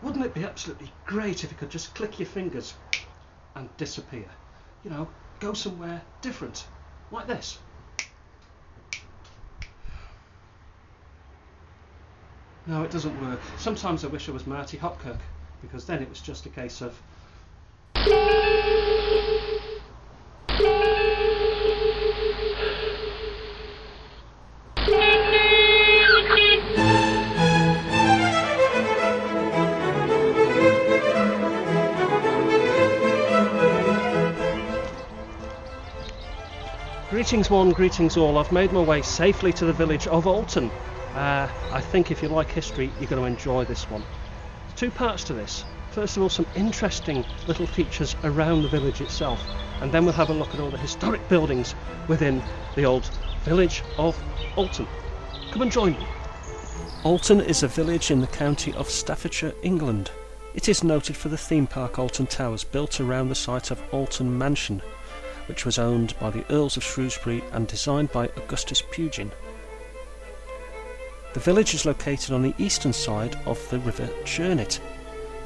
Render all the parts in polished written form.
Wouldn't it be absolutely great if you could just click your fingers and disappear? You know, go somewhere different, like this. No, it doesn't work. Sometimes I wish I was Marty Hopkirk, because then it was just a case of... Greetings one, greetings all. I've made my way safely to the village of Alton. I think if you like history, you're going to enjoy this one. There's two parts to this. First of all, some interesting little features around the village itself, and then we'll have a look at all the historic buildings within the old village of Alton. Come and join me. Alton is a village in the county of Staffordshire, England. It is noted for the theme park Alton Towers, built around the site of Alton Mansion, which was owned by the Earls of Shrewsbury and designed by Augustus Pugin. The village is located on the eastern side of the River Churnet.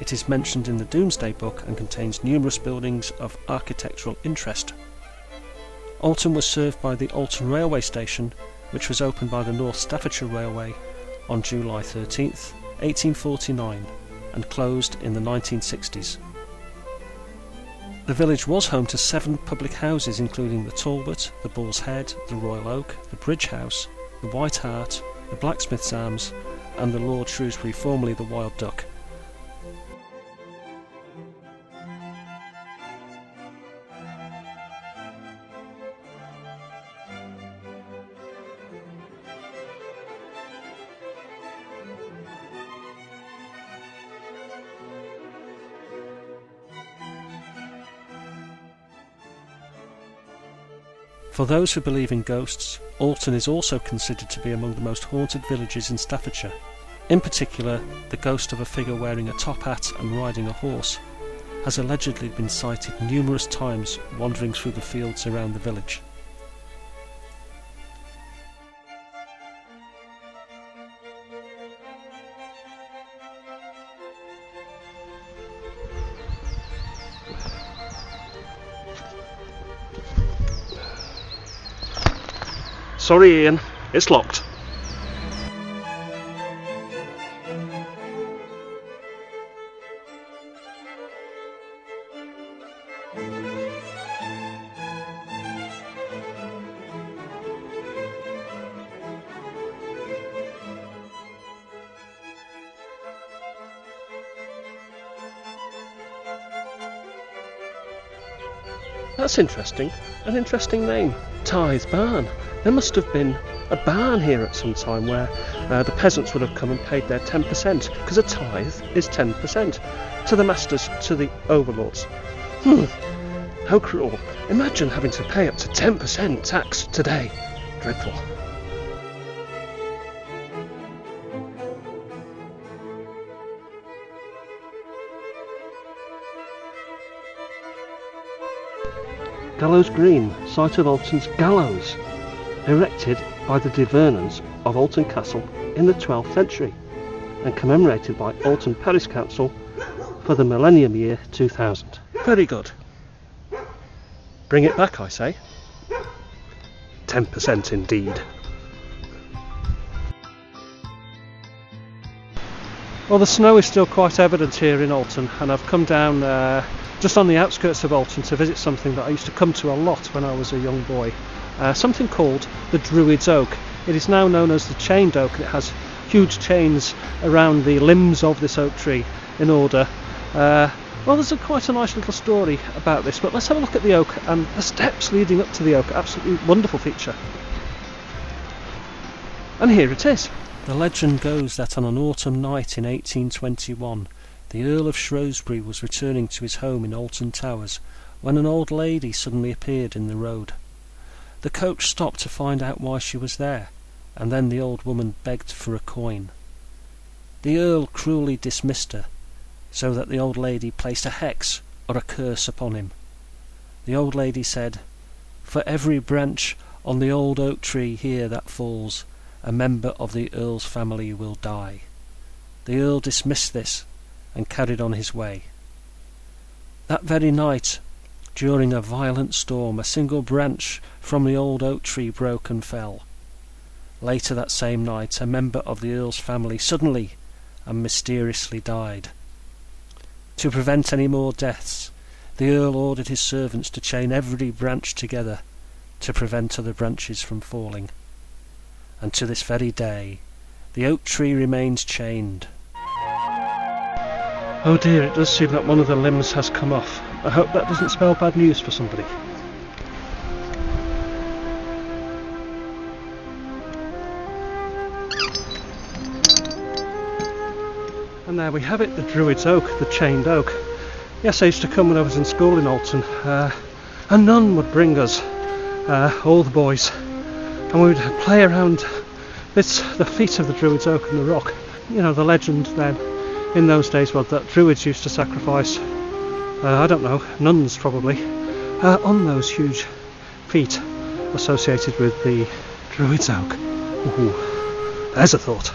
It is mentioned in the Domesday Book and contains numerous buildings of architectural interest. Alton was served by the Alton Railway Station, which was opened by the North Staffordshire Railway on July 13th, 1849, and closed in the 1960s. The village was home to 7 public houses, including the Talbot, the Bull's Head, the Royal Oak, the Bridge House, the White Hart, the Blacksmith's Arms, and the Lord Shrewsbury, formerly the Wild Duck. For those who believe in ghosts, Alton is also considered to be among the most haunted villages in Staffordshire. In particular, the ghost of a figure wearing a top hat and riding a horse has allegedly been sighted numerous times wandering through the fields around the village. Sorry Ian, it's locked. That's interesting. An interesting name. Tithe Barn. There must have been a barn here at some time where the peasants would have come and paid their 10%, because a tithe is 10%, to the masters, to the overlords. How cruel. Imagine having to pay up to 10% tax today. Dreadful. Gallows Green, site of Alton's gallows, erected by the De Vernons of Alton Castle in the 12th century and commemorated by Alton Parish Council for the millennium year 2000. Very good. Bring it back, I say. 10% indeed. Well, the snow is still quite evident here in Alton, and I've come down just on the outskirts of Alton to visit something that I used to come to a lot when I was a young boy. Something called the Druid's Oak. It is now known as the Chained Oak, and it has huge chains around the limbs of this oak tree in order. Well, there's quite a nice little story about this, but let's have a look at the oak and the steps leading up to the oak. Absolutely wonderful feature. And here it is. The legend goes that on an autumn night in 1821, the Earl of Shrewsbury was returning to his home in Alton Towers when an old lady suddenly appeared in the road. The coach stopped to find out why she was there, and then the old woman begged for a coin. The Earl cruelly dismissed her, so that the old lady placed a hex or a curse upon him. The old lady said, "For every branch on the old oak tree here that falls, a member of the Earl's family will die." The Earl dismissed this, and carried on his way. That very night, during a violent storm, a single branch from the old oak tree broke and fell. Later that same night, a member of the Earl's family suddenly and mysteriously died. To prevent any more deaths, the Earl ordered his servants to chain every branch together to prevent other branches from falling. And to this very day, the oak tree remains chained. Oh dear, it does seem that one of the limbs has come off. I hope that doesn't spell bad news for somebody. And there we have it, the Druid's Oak, the chained oak. Yes, I used to come when I was in school in Alton. A nun would bring us, all the boys, and we would play around the feet of the Druid's Oak and the rock. You know, the legend then in those days was that Druids used to sacrifice, I don't know, nuns probably, on those huge feet associated with the Druid's Oak. Ooh, there's a thought.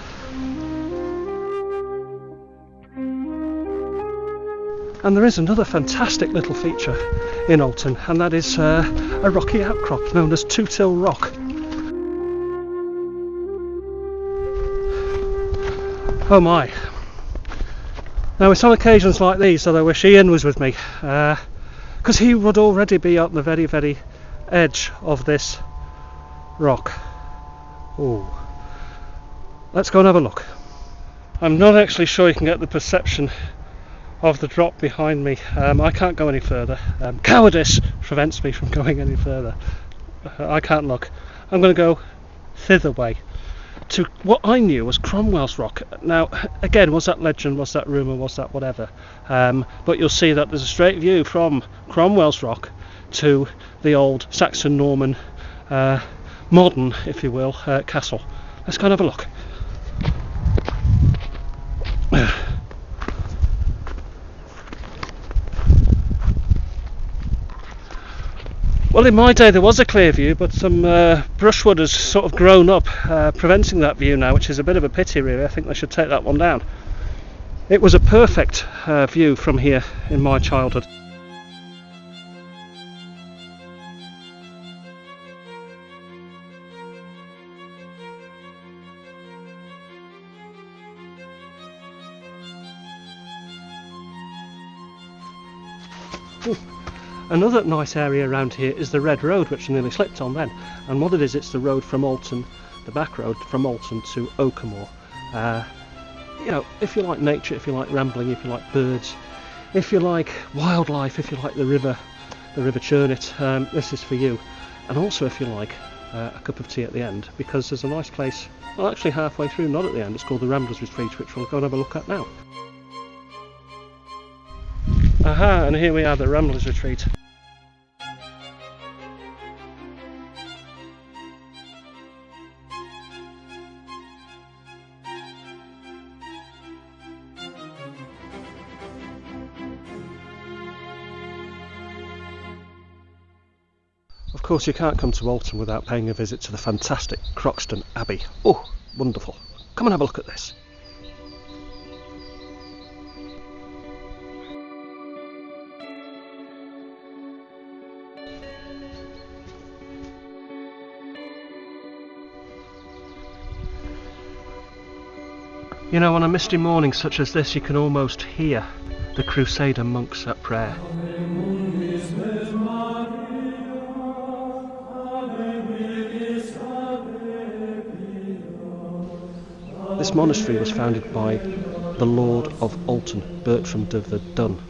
And there is another fantastic little feature in Alton, and that is a rocky outcrop known as Two Till Rock. Oh my. Now it's on occasions like these that I wish Ian was with me, because he would already be at the very, very edge of this rock. Ooh. Let's go and have a look. I'm not actually sure you can get the perception of the drop behind me. I can't go any further. Cowardice prevents me from going any further. I can't look. I'm going to go thither way to what I knew was Cromwell's Rock. Now, again, was that legend, was that rumour, was that whatever? But you'll see that there's a straight view from Cromwell's Rock to the old Saxon Norman, modern, if you will, castle. Let's go and have a look. Well, in my day there was a clear view, but some brushwood has sort of grown up, preventing that view now, which is a bit of a pity really. I think they should take that one down. It was a perfect view from here in my childhood. Ooh. Another nice area around here is the Red Road, which I nearly slipped on then. And what it is, it's the road from Alton, the back road from Alton to Oakermore. You know, if you like nature, if you like rambling, if you like birds, if you like wildlife, if you like the river Churnet, this is for you. And also if you like a cup of tea at the end, because there's a nice place, well actually halfway through, not at the end, it's called the Ramblers Retreat, which we'll go and have a look at now. Aha, and here we are, the Ramblers Retreat. Of course, you can't come to Alton without paying a visit to the fantastic Croxton Abbey. Oh, wonderful. Come and have a look at this. You know, on a misty morning such as this, you can almost hear the Crusader monks at prayer. This monastery was founded by the Lord of Alton, Bertram de Verdun,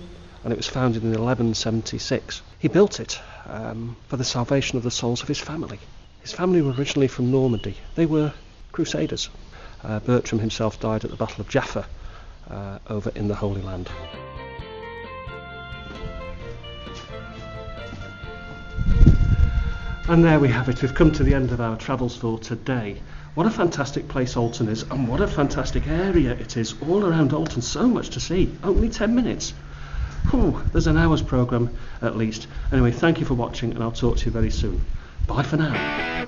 and it was founded in 1176. He built it for the salvation of the souls of his family. His family were originally from Normandy. They were Crusaders. Bertram himself died at the Battle of Jaffa over in the Holy Land. And there we have it. We've come to the end of our travels for today. What a fantastic place Alton is, and what a fantastic area it is. All around Alton, so much to see. Only 10 minutes. Whew, there's an hour's programme at least. Anyway, thank you for watching, and I'll talk to you very soon. Bye for now.